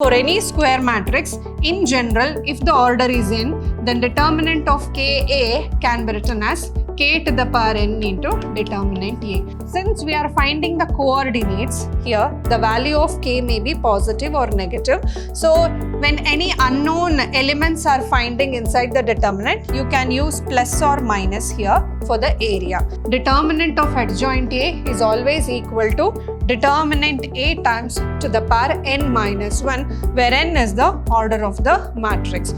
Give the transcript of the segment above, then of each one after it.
For any square matrix, in general, if the order is n, then determinant of Ka can be written as k to the power n into determinant A. Since we are finding the coordinates here, the value of k may be positive or negative. So when any unknown elements are finding inside the determinant, you can use plus or minus here for the area. Determinant of adjoint A is always equal to determinant A times to the power n minus 1, where n is the order of the matrix.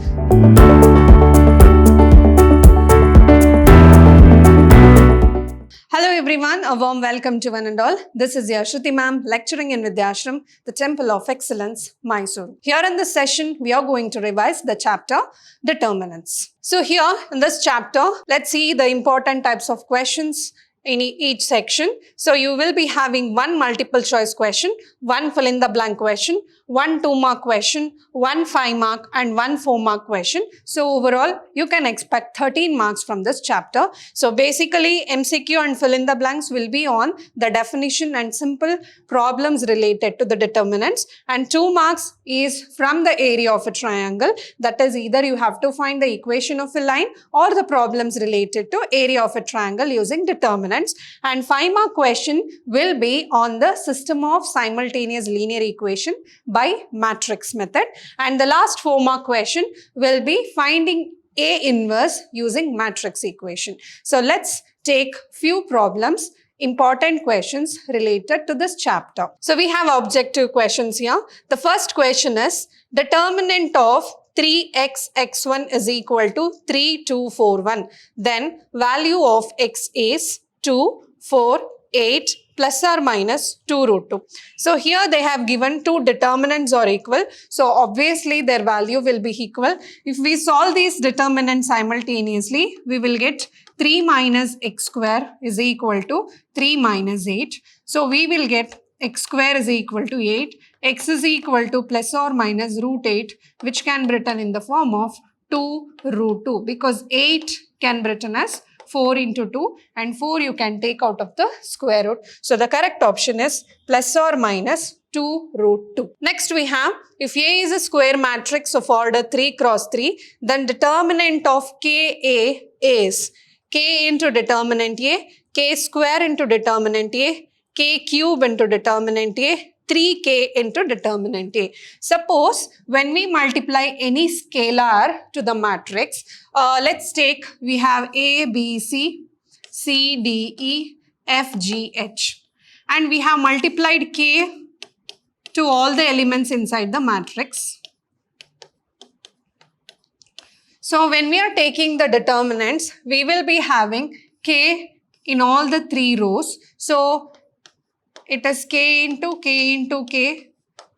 Hello everyone, a warm welcome to one and all. This is your Shruti ma'am lecturing in Vidhyaashram, the Temple of Excellence, Mysore. Here in this session, we are going to revise the chapter Determinants. So here in this chapter, let's see the important types of questions in each section. So you will be having one multiple choice question, one fill in the blank question, one 2-mark question, one 5-mark and one 4-mark question. So overall, you can expect 13 marks from this chapter. So basically, MCQ and fill in the blanks will be on the definition and simple problems related to the determinants, and 2 marks is from the area of a triangle. That is, either you have to find the equation of a line or the problems related to area of a triangle using determinants, and 5-mark question will be on the system of simultaneous linear equation by matrix method, and the last 4-mark question will be finding A inverse using matrix equation. So let's take few problems, important questions related to this chapter. So we have objective questions here. The first question is determinant of 3x x1 is equal to 3, 2, 4, 1. Then value of x is 2, 4, 8 plus or minus 2 root 2. So here they have given two determinants are equal. So obviously their value will be equal. If we solve these determinants simultaneously, we will get 3 minus x square is equal to 3 minus 8. So we will get x square is equal to 8. X is equal to plus or minus root 8, which can be written in the form of 2 root 2, because 8 can be written as 4 into 2, and 4 you can take out of the square root. So the correct option is plus or minus 2 root 2. Next we have, if A is a square matrix of order 3 cross 3, then determinant of Ka is k into determinant A, k square into determinant A, k cube into determinant A, 3k into determinant A. Suppose when we multiply any scalar to the matrix, let's take, we have A, B, C, C, D, E, F, G, H, and we have multiplied k to all the elements inside the matrix. So when we are taking the determinants, we will be having k in all the 3 rows. So it is k into k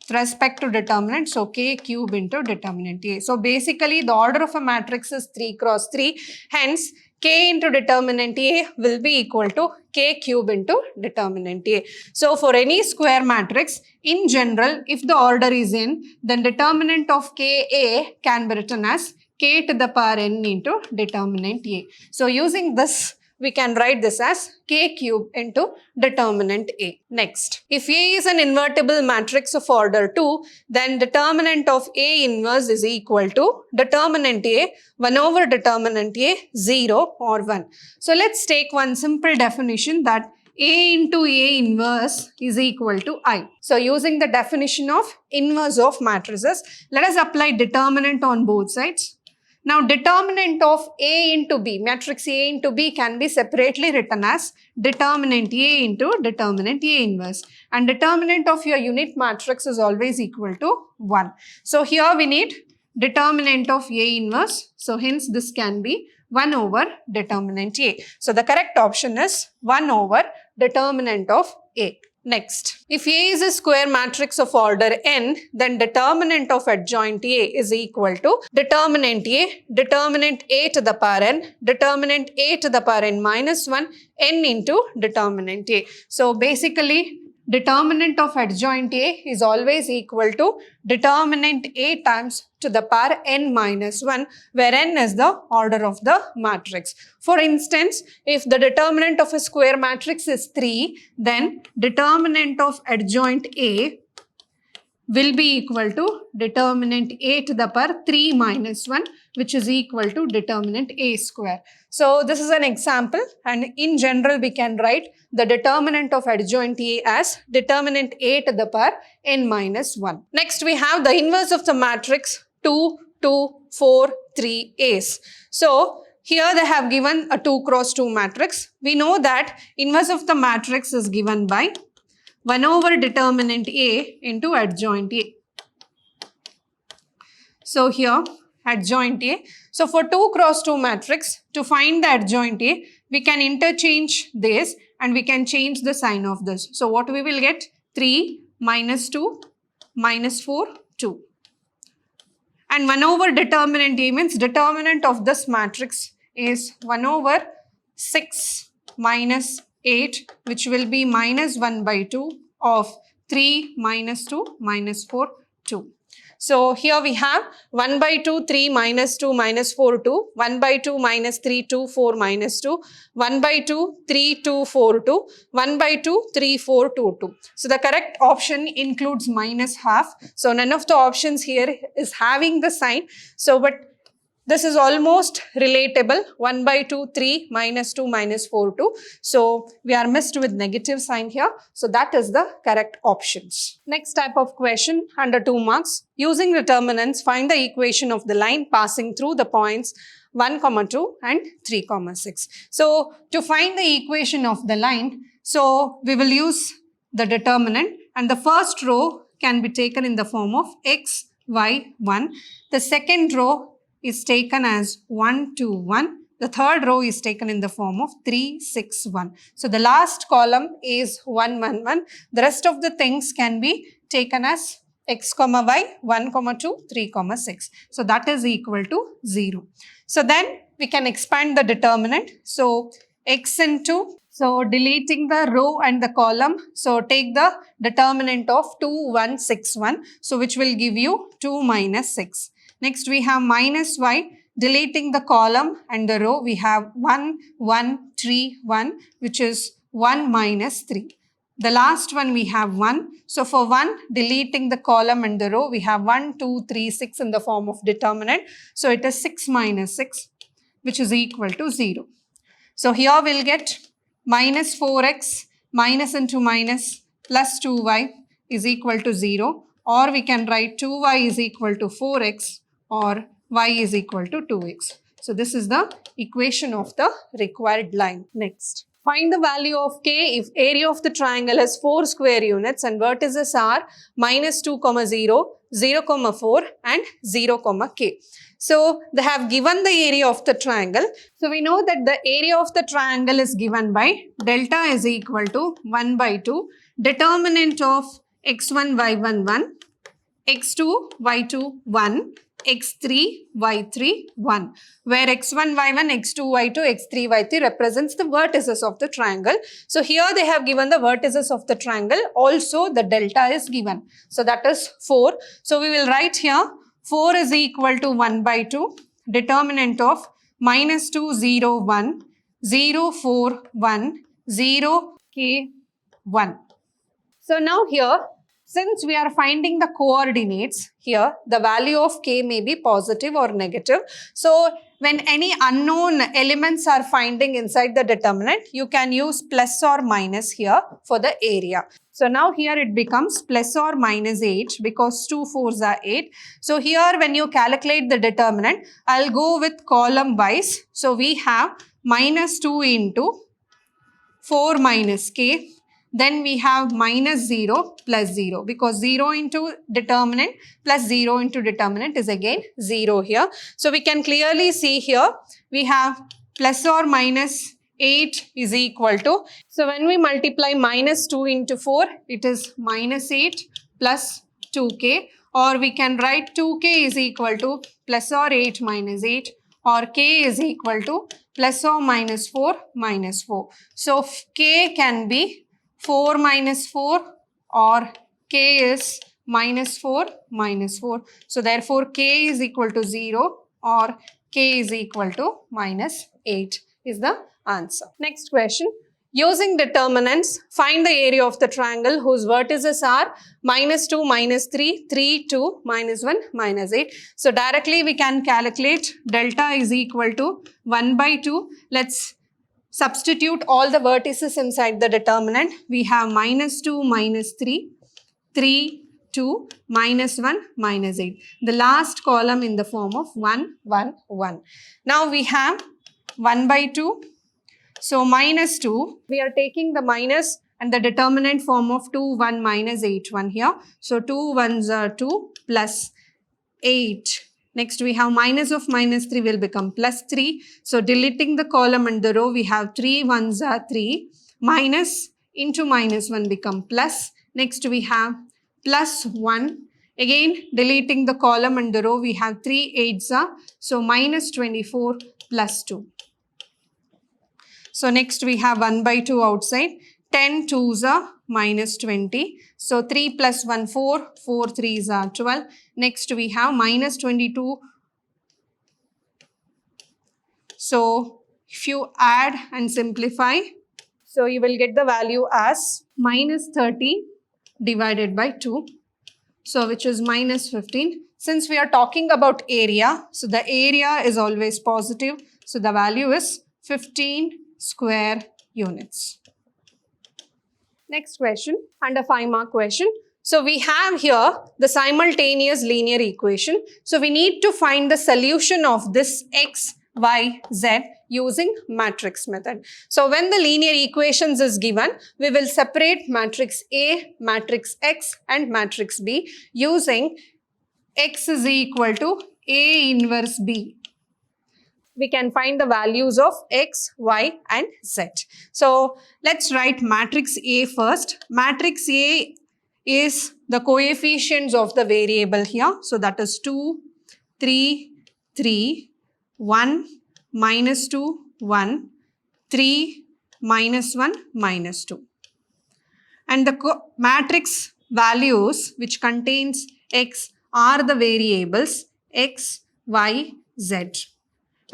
with respect to determinant. So k cube into determinant A. So basically the order of a matrix is 3 cross 3. Hence k into determinant A will be equal to k cube into determinant A. So for any square matrix, in general, if the order is n, then determinant of Ka can be written as k to the power n into determinant A. So using this, we can write this as k cube into determinant A. Next, if A is an invertible matrix of order 2, then determinant of A inverse is equal to determinant A 1 over determinant A 0 or 1. So let's take one simple definition, that A into A inverse is equal to I. So using the definition of inverse of matrices, let us apply determinant on both sides. Now determinant of A into B, matrix A into B, can be separately written as determinant A into determinant A inverse, and determinant of your unit matrix is always equal to 1. So here we need determinant of A inverse, so hence this can be 1 over determinant A. So the correct option is 1 over determinant of A. Next, if A is a square matrix of order n, then determinant of adjoint A is equal to determinant A to the power n, determinant A to the power n minus 1, n into determinant A. So basically, determinant of adjoint A is always equal to determinant A times to the power n minus 1, where n is the order of the matrix. For instance, if the determinant of a square matrix is 3, then determinant of adjoint A will be equal to determinant a to the power 3 minus 1, which is equal to determinant a square. So this is an example, and in general we can write the determinant of adjoint A as determinant a to the power n minus 1. Next we have the inverse of the matrix 2, 2, 4, 3 A's. So here they have given a 2 cross 2 matrix. We know that inverse of the matrix is given by 1 over determinant A into adjoint A. So here adjoint A. So for 2 cross 2 matrix, to find the adjoint A, we can interchange this and we can change the sign of this. So what we will get? 3 minus 2 minus 4, 2. And 1 over determinant A means determinant of this matrix is 1 over 6 minus 8, which will be minus 1 by 2 of 3 minus 2 minus 4, 2. So here we have 1 by 2, 3 minus 2 minus 4, 2, 1 by 2 minus 3, 2, 4 minus 2, 1 by 2, 3, 2, 4, 2, 1 by 2, 3, 4, 2, 2. So the correct option includes minus half. So none of the options here is having the sign. So but this is almost relatable. 1 by 2, 3 minus 2 minus 4, 2. So we are missed with negative sign here. So that is the correct options. Next type of question under 2 marks. Using determinants, find the equation of the line passing through the points 1, 2 and 3, 6. So to find the equation of the line, so we will use the determinant, and the first row can be taken in the form of x, y, 1. The second row is taken as 1, 2, 1. The third row is taken in the form of 3, 6, 1. So the last column is 1, 1, 1. The rest of the things can be taken as x, y, 1, 2, 3, 6. So that is equal to 0. So then we can expand the determinant. So x into, so deleting the row and the column. So take the determinant of 2, 1, 6, 1. So which will give you 2 minus 6. Next we have minus y, deleting the column and the row, we have 1, 1, 3, 1, which is 1 minus 3. The last one we have 1. So for 1, deleting the column and the row, we have 1, 2, 3, 6 in the form of determinant. So it is 6 minus 6, which is equal to 0. So here we'll get minus 4x, minus into minus, plus 2y is equal to 0. Or we can write 2y is equal to 4x. Or y is equal to 2x. So this is the equation of the required line. Next, find the value of k if area of the triangle has 4 square units and vertices are minus 2, 0, 0, 4 and 0, k. So they have given the area of the triangle. So we know that the area of the triangle is given by delta is equal to 1 by 2, determinant of x1, y1, 1, x2, y2, 1, x3, y3, 1, where x1, y1, x2, y2, x3, y3 represents the vertices of the triangle. So here they have given the vertices of the triangle. Also the delta is given. So that is 4. So we will write here 4 is equal to 1 by 2, determinant of minus 2, 0, 1, 0, 4, 1, 0, k, 1. So now here, since we are finding the coordinates here, the value of k may be positive or negative. So when any unknown elements are finding inside the determinant, you can use plus or minus here for the area. So now here it becomes plus or minus 8 because 2 4s are 8. So here when you calculate the determinant, I'll go with column wise. So we have minus 2 into 4 minus k. Then we have minus 0 plus 0 because 0 into determinant plus 0 into determinant is again 0 here. So we can clearly see here we have plus or minus 8 is equal to. So when we multiply minus 2 into 4, it is minus 8 plus 2k, or we can write 2k is equal to plus or 8 minus 8, or k is equal to plus or minus 4 minus 4. So k can be 4 minus 4 or k is minus 4 minus 4. So therefore k is equal to 0 or k is equal to minus 8 is the answer. Next question. Using determinants, find the area of the triangle whose vertices are -2, -3, 3, 2, -1, -8. So directly we can calculate delta is equal to 1 by 2. Let's substitute all the vertices inside the determinant. We have -2, -3, 3, 2, -1, -8. The last column in the form of 1, 1, 1. Now we have 1 by 2. So -2, we are taking the minus and the determinant form of 2, 1, -8, 1 here. So 2 ones are 2 plus 8. Next we have minus of -3 will become +3. So deleting the column and the row, we have 3 ones are 3. Minus into -1 become plus. Next we have +1. Again deleting the column and the row, we have 3 8s are. So -24 plus 2. So next we have 1 by 2 outside. 10 2s are -20. So 3 plus 1 4. 4 3s are 12. Next we have -22. So if you add and simplify, so you will get the value as -30 divided by 2. So which is -15. Since we are talking about area, so the area is always positive. So the value is 15 square units. Next question, and a 5-mark question. So we have here the simultaneous linear equation. So we need to find the solution of this x, y, z using matrix method. So when the linear equations is given, we will separate matrix A, matrix X and matrix B using x is equal to A inverse B. We can find the values of x, y and z. So let's write matrix A first. Matrix A is the coefficients of the variable here. So that is 2, 3, 3, 1, -2, 1, 3, -1, -2. And the matrix values which contains x are the variables x, y, z.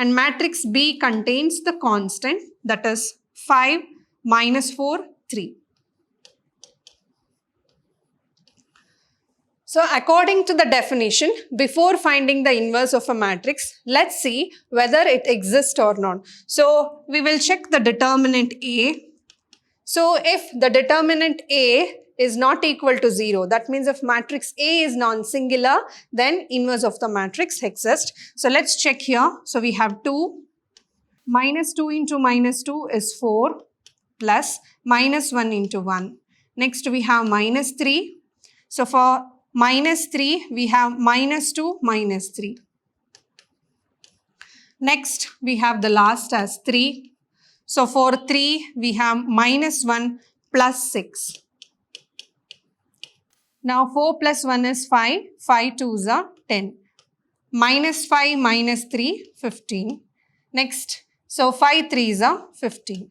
And matrix B contains the constant, that is 5, -4, 3. So according to the definition, before finding the inverse of a matrix, let's see whether it exists or not. So we will check the determinant A. So if the determinant A is not equal to 0, that means if matrix A is non-singular, then inverse of the matrix exists. So let's check here. So we have 2, -2 into -2 is 4, plus -1 into 1. Next we have -3. So for -3, we have -2, -3. Next, we have the last as 3. So for 3, we have -1 plus 6. Now 4 plus 1 is 5. 5 2s are 10. -5 -3, 15. Next, so 5 3s are 15.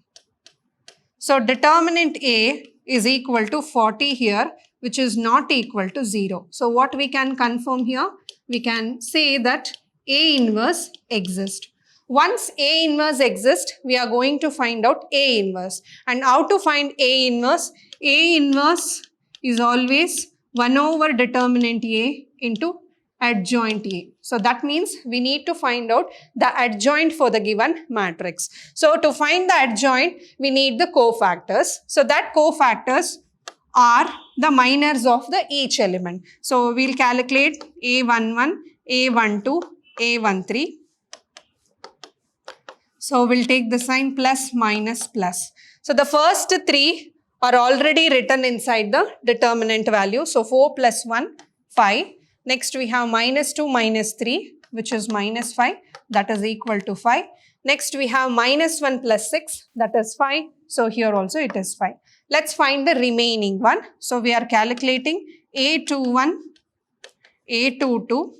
So determinant A is equal to 40 here, which is not equal to 0. So what we can confirm here? We can say that A inverse exists. Once A inverse exists, we are going to find out A inverse. And how to find A inverse? A inverse is always 1 over determinant A into adjoint A. So that means we need to find out the adjoint for the given matrix. So to find the adjoint, we need the cofactors. So that cofactors are the minors of the each element. So we'll calculate A11, A12, A13. So we'll take the sign plus, minus, plus. So the first 3 are already written inside the determinant value. So 4 plus 1, 5. Next we have -2, -3, which is -5. That is equal to 5. Next we have -1 plus 6. That is 5. So here also it is 5. Let's find the remaining one. So we are calculating A21, A22,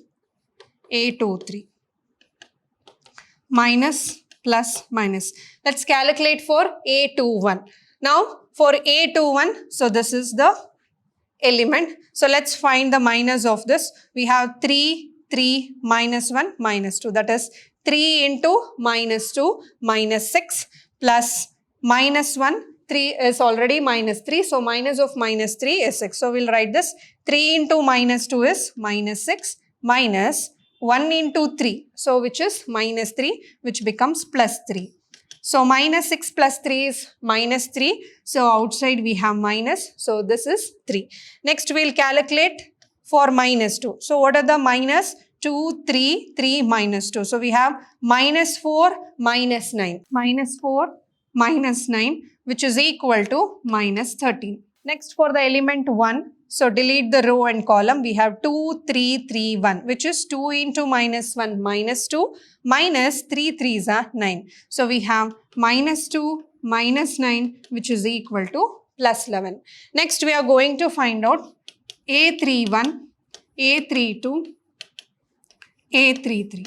A23. Minus, plus, minus. Let's calculate for A21. Now for A21, so this is the element. So let's find the minus of this. We have 3, 3, -1, -2. That is 3 into -2, -6 plus -1, 3 is already minus 3. So minus of minus 3 is 6. So we'll write this 3 into minus 2 is minus 6 minus 1 into 3. So which is minus 3, which becomes plus 3. So minus 6 plus 3 is minus 3. So outside we have minus. So this is 3. Next we'll calculate for minus 2. So what are the minus? 2, 3, 3 minus 2. So we have minus 4 minus 9. Minus 4 minus 9, which is equal to minus 13. Next for the element 1. So delete the row and column. We have 2, 3, 3, 1, which is 2 into minus 1 minus 2 minus 3 3s are 9. So we have minus 2 minus 9, which is equal to plus 11. Next we are going to find out A31, A32, A33.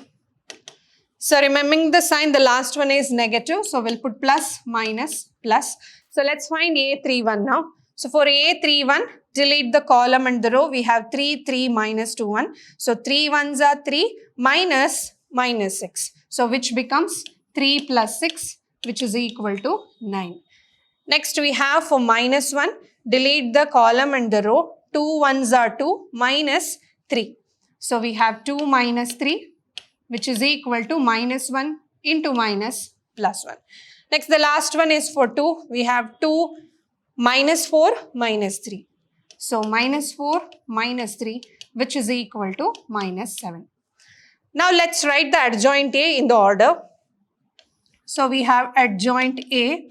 So remembering the sign, the last one is negative. So we'll put plus, minus, plus. So let's find A31 now. So for A31, delete the column and the row. We have 3, 3 minus 2, 1. So 3 ones are 3 minus minus 6. So which becomes 3 plus 6, which is equal to 9. Next we have for minus 1, delete the column and the row. 2 ones are 2 minus 3. So we have 2 minus 3, which is equal to minus 1 into minus plus 1. Next the last one is for 2. We have 2 minus 4 minus 3. So minus 4 minus 3, which is equal to minus 7. Now let's write the adjoint A in the order. So we have adjoint A.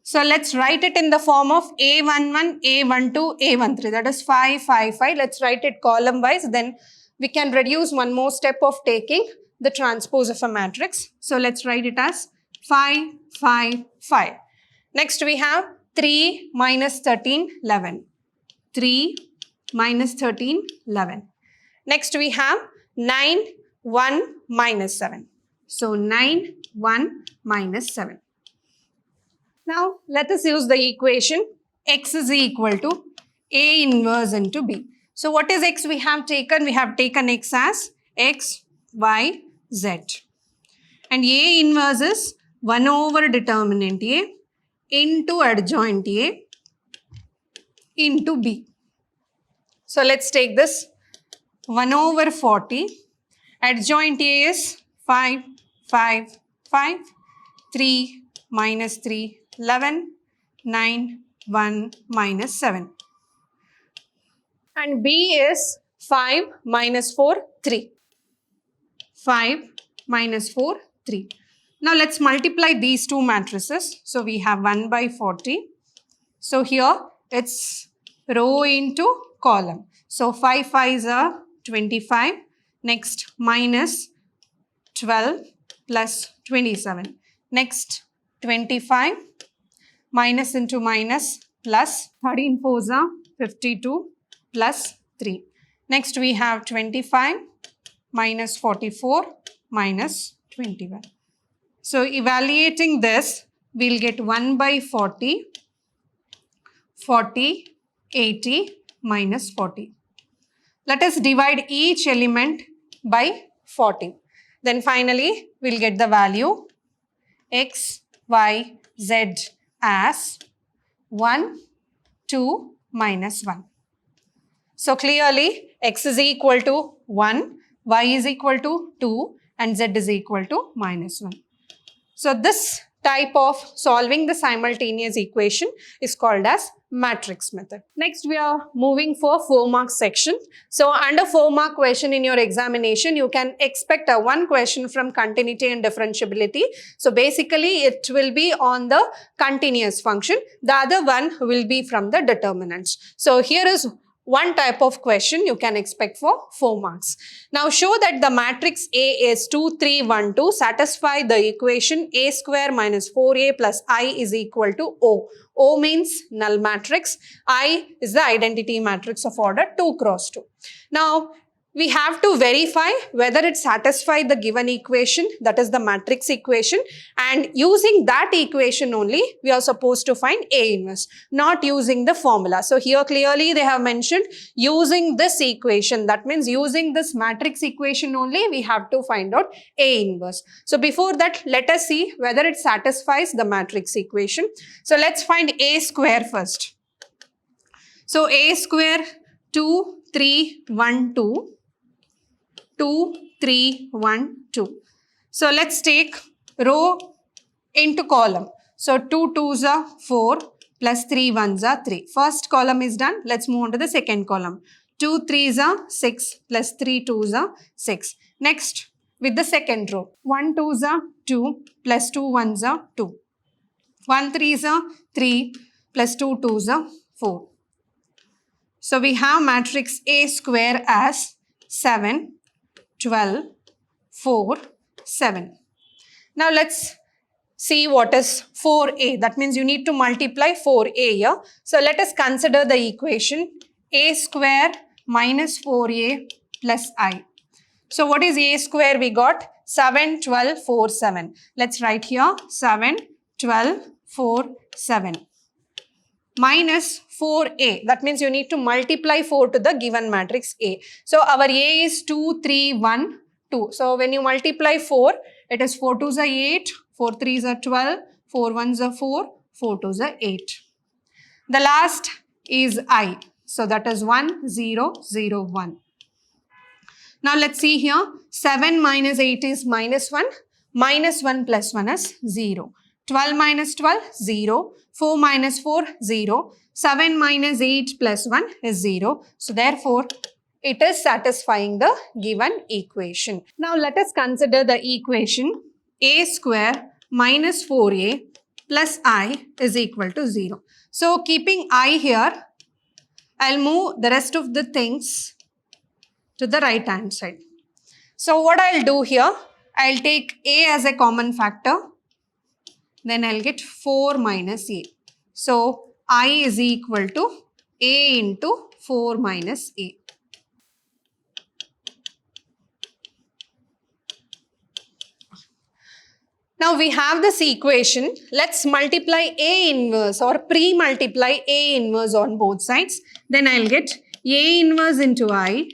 So let's write it in the form of A11, A12, A13. That is 5, 5, 5. Let's write it column wise. Then we can reduce one more step of taking the transpose of a matrix. So let's write it as 5, 5, 5. Next we have 3 minus 13, 11. 3 minus 13, 11. Next we have 9, 1 minus 7. So 9, 1 minus 7. Now let us use the equation x is equal to A inverse into B. So what is x we have taken? We have taken x as x, y, z. And A inverse is 1 over determinant A into adjoint A into B. So let's take this 1 over 40. Adjoint A is 5, 5, 5, 3 minus 3, 11, 9, 1 minus 7. And B is 5 minus 4, 3. 5 minus 4, 3. Now let's multiply these two matrices. So we have 1 by 40. So here it's row into column. So 5 5s are 25. Next minus 12 plus 27. Next 25 minus into minus plus 13 4s are 52 plus 3. Next we have 25 minus 44 minus 21. So evaluating this, we'll get 1 by 40, 40, 80 minus 40. Let us divide each element by 40. Then finally, we'll get the value x, y, z as 1, 2 minus 1. So clearly, x is equal to 1, y is equal to 2 and z is equal to minus 1. So this type of solving the simultaneous equation is called as matrix method. Next we are moving for 4 mark section. So under 4 mark question in your examination, you can expect a one question from continuity and differentiability. So basically it will be on the continuous function. The other one will be from the determinants. So here is one type of question you can expect for 4 marks. Now show that the matrix A is 2, 3, 1, 2 satisfy the equation A square minus 4A plus I is equal to O. O means null matrix. I is the identity matrix of order 2 cross 2. Now we have to verify whether it satisfies the given equation, that is the matrix equation, and using that equation only, we are supposed to find A inverse, not using the formula. So here clearly they have mentioned using this equation, that means using this matrix equation only, we have to find out A inverse. So before that, let us see whether it satisfies the matrix equation. So let's find A square first. So A square 2, 3, 1, 2. 2, 3, 1, 2. So let's take row into column. So 2 2s are 4 plus 3 1s are 3. First column is done. Let's move on to the second column. 2 3s are 6 plus 3 2s are 6. Next with the second row. 1 2s are 2 plus 2 1s are 2. 1 3s are 3 plus 2 2s are 4. So we have matrix A square as 7, 12, 4, 7. Now let's see what is 4a. That means you need to multiply 4a here. So let us consider the equation a square minus 4a plus I. So what is a square? We got 7, 12, 4, 7. Let's write here 7, 12, 4, 7. Minus 4a. That means you need to multiply 4 to the given matrix A. So our A is 2, 3, 1, 2. So when you multiply 4, it is 4 2s are 8, 4 3s are 12, 4 1s are 4, 4 2s are 8. The last is I. So that is 1, 0, 0, 1. Now let's see here. 7 minus 8 is minus 1. Minus 1 plus 1 is 0. 12 minus 12, 0. 4 minus 4, 0. 7 minus 8 plus 1 is 0. So therefore, it is satisfying the given equation. Now let us consider the equation a square minus 4a plus I is equal to 0. So keeping I here, I'll move the rest of the things to the right hand side. So what I'll do here, I'll take a as a common factor. Then I'll get 4 minus a. So I is equal to a into 4 minus a. Now we have this equation. Let's multiply a inverse or pre-multiply a inverse on both sides. Then I'll get a inverse into I,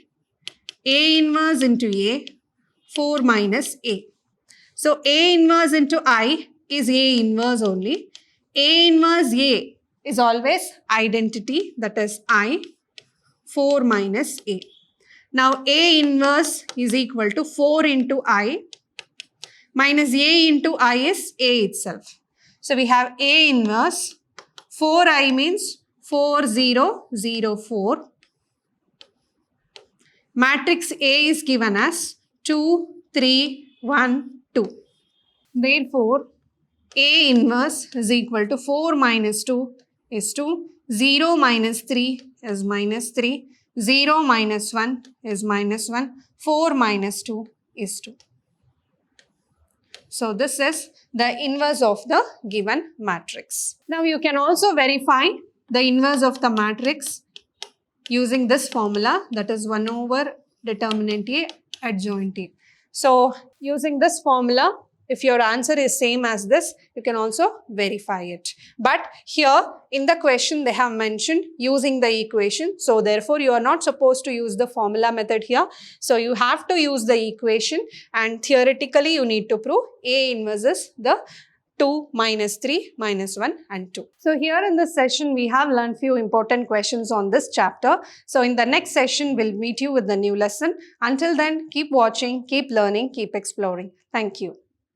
a inverse into a, 4 minus a. So a inverse into I is A inverse only. A inverse A is always identity, that is I, 4 minus A. Now A inverse is equal to 4 into I minus A into I is A itself. So we have A inverse, 4I means 4, 0, 0, 4. Matrix A is given as 2, 3, 1, 2. Therefore, A inverse is equal to 4 minus 2 is 2, 0 minus 3 is minus 3, 0 minus 1 is minus 1, 4 minus 2 is 2. So this is the inverse of the given matrix. Now you can also verify the inverse of the matrix using this formula, that is 1 over determinant A adjoint A. So using this formula, if your answer is same as this, you can also verify it. But here in the question they have mentioned using the equation. So therefore you are not supposed to use the formula method here. So you have to use the equation, and theoretically you need to prove A inverse is the 2 minus 3 minus 1 and 2. So here in this session we have learned few important questions on this chapter. So in the next session we'll meet you with the new lesson. Until then, keep watching, keep learning, keep exploring. Thank you.